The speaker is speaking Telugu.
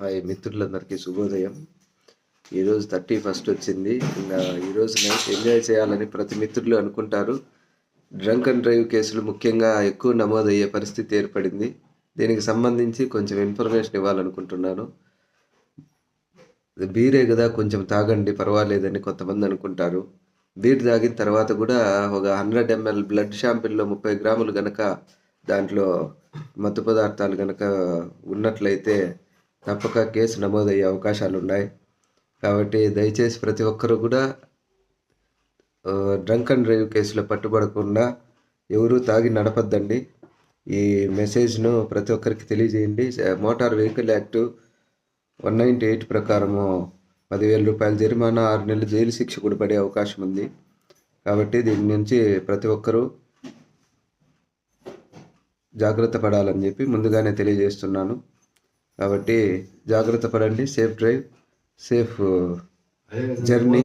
హాయ్ మిత్రులందరికీ శుభోదయం. ఈరోజు 31 వచ్చింది. ఇంకా ఈరోజు నైట్ ఎంజాయ్ చేయాలని ప్రతి మిత్రులు అనుకుంటారు. డ్రంక్ అండ్ డ్రైవ్ కేసులు ముఖ్యంగా ఎక్కువ నమోదయ్యే పరిస్థితి ఏర్పడింది. దీనికి సంబంధించి కొంచెం ఇన్ఫర్మేషన్ ఇవ్వాలనుకుంటున్నాను. బీరే కదా, కొంచెం తాగండి పర్వాలేదని కొంతమంది అనుకుంటారు. బీర్ తాగిన తర్వాత కూడా ఒక 100 ml బ్లడ్ షాంపిల్లో 30 గ్రాములు గనక దాంట్లో మత్తు పదార్థాలు గనక ఉన్నట్లయితే తప్పక కేసు నమోదయ్యే అవకాశాలు ఉన్నాయి. కాబట్టి దయచేసి ప్రతి ఒక్కరూ కూడా డ్రంక్ అండ్ డ్రైవ్ కేసులో పట్టుబడకుండా ఎవరూ తాగి నడపద్దండి. ఈ మెసేజ్ను ప్రతి ఒక్కరికి తెలియజేయండి. మోటార్ వెహికల్ యాక్టు 198 ప్రకారము 10,000 రూపాయల జరిమానా, 6 నెలలు జైలు శిక్ష కూడా పడే అవకాశం ఉంది. కాబట్టి దీని నుంచి ప్రతి ఒక్కరూ జాగ్రత్త పడాలని చెప్పి ముందుగానే తెలియజేస్తున్నాను. కాబట్టి జాగ్రత్త పడండి. Safe drive, safe journey.